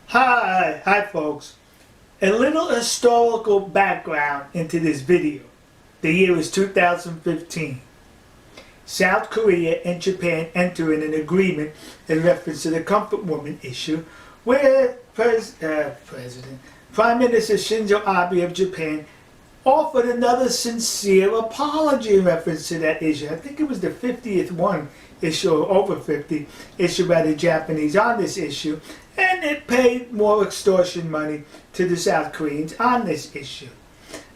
Hi folks. A little historical background into this video. The year is 2015. South Korea and Japan enter in an agreement in reference to the comfort woman issue, where Prime Minister Shinzo Abe of Japan offered another sincere apology in reference to that issue. I think it was the 50th one issue, or over 50, issued by the Japanese on this issue, and it paid more extortion money to the South Koreans on this issue.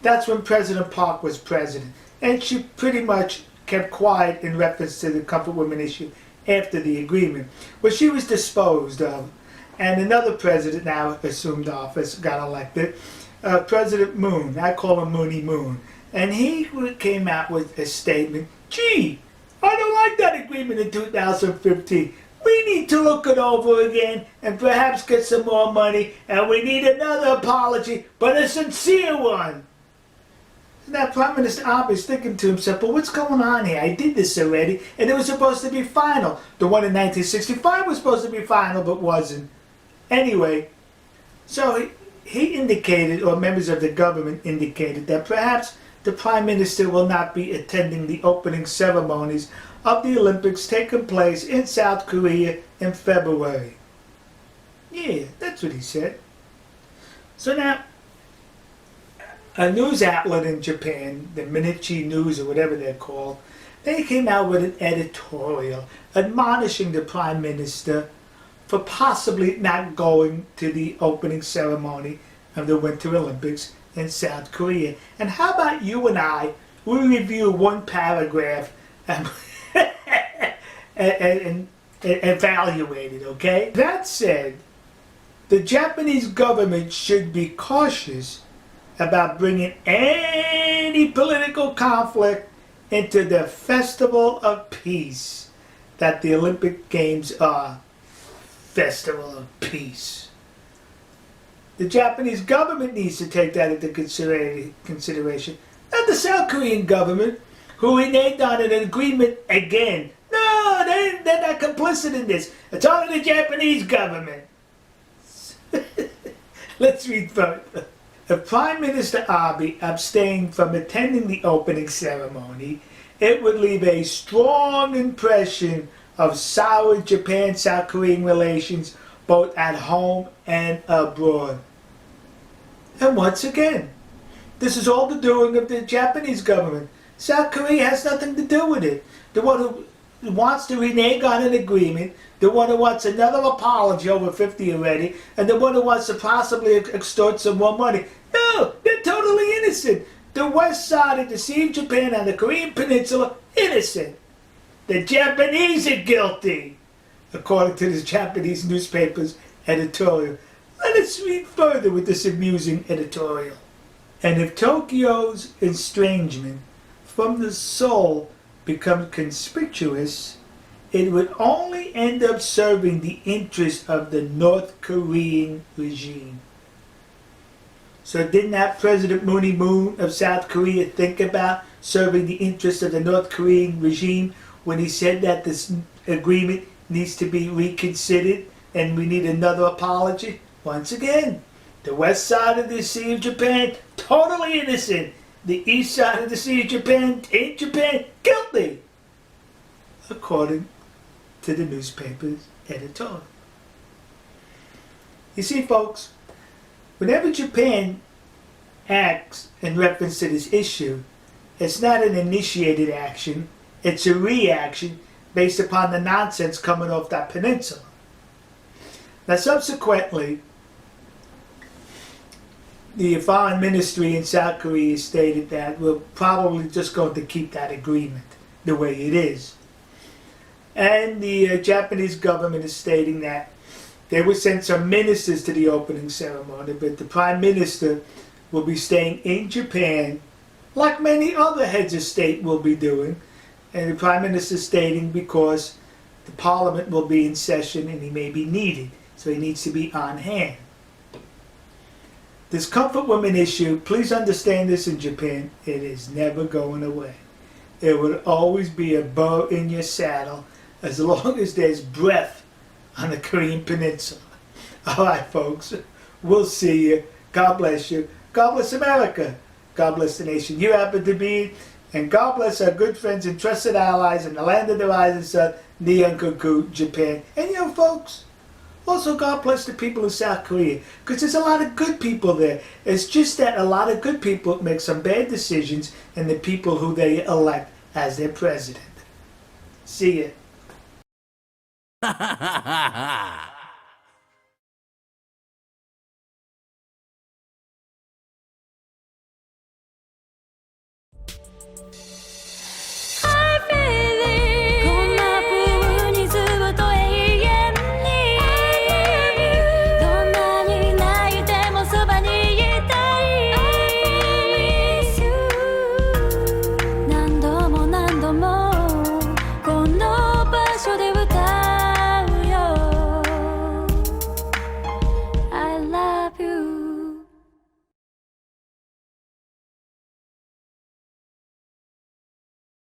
That's when President Park was president, and she pretty much kept quiet in reference to the comfort women issue after the agreement. Well, she was disposed of, and another president now assumed office, got elected, President Moon. I call him Mooney Moon. And he came out with a statement, gee, I don't like that agreement in 2015. We need to look it over again and perhaps get some more money, and we need another apology, but a sincere one. Now Prime Minister Abe is thinking to himself, but what's going on here? I did this already, and it was supposed to be final. The one in 1965 was supposed to be final, but wasn't. Anyway, so he indicated, or members of the government indicated, that perhaps the Prime Minister will not be attending the opening ceremonies of the Olympics taking place in South Korea in February. Yeah, that's what he said. So now, a news outlet in Japan, the Mainichi News or whatever they're called, they came out with an editorial admonishing the Prime Minister for possibly not going to the opening ceremony of the Winter Olympics in South Korea. And how about you and I, we review one paragraph and evaluate it, okay? That said, the Japanese government should be cautious about bringing any political conflict into the festival of peace that the Olympic Games are. Festival of peace. The Japanese government needs to take that into consideration. Not the South Korean government, who reneged on an agreement again. No, they're not complicit in this. It's only the Japanese government. Let's read further. If Prime Minister Abe abstained from attending the opening ceremony, it would leave a strong impression of sour Japan-South Korean relations both at home and abroad. And once again, this is all the doing of the Japanese government. South Korea has nothing to do with it. The one who wants to renege on an agreement, the one who wants another apology, over 50 already, and the one who wants to possibly extort some more money. No, they're totally innocent. The West side of the Sea of Japan and the Korean Peninsula, innocent. The Japanese are guilty, according to the Japanese newspaper's editorial. Let us read further with this amusing editorial. And if Tokyo's estrangement from the Seoul becomes conspicuous, it would only end up serving the interest of the North Korean regime. So did not President Mooney Moon of South Korea think about serving the interest of the North Korean regime when he said that this agreement needs to be reconsidered and we need another apology? Once again, the west side of the Sea of Japan, totally innocent. The east side of the Sea of Japan, in Japan, guilty, according to the newspaper's editorial. You see, folks, whenever Japan acts in reference to this issue, it's not an initiated action, it's a reaction based upon the nonsense coming off that peninsula. Now, subsequently, the foreign ministry in South Korea stated that we're probably just going to keep that agreement the way it is. And the Japanese government is stating that they will send some ministers to the opening ceremony, but the Prime Minister will be staying in Japan, like many other heads of state will be doing. And the Prime Minister stating because the Parliament will be in session and he may be needed, so he needs to be on hand. This comfort women issue, please understand this in Japan, it is never going away. It will always be a burr in your saddle as long as there's breath on the Korean Peninsula. All right, folks. We'll see you. God bless you. God bless America. God bless the nation you happen to be. And God bless our good friends and trusted allies in the land of the rising sun, Nihongoku, Japan. And you know, folks, also God bless the people of South Korea. Because there's a lot of good people there. It's just that a lot of good people make some bad decisions in the people who they elect as their president. See ya.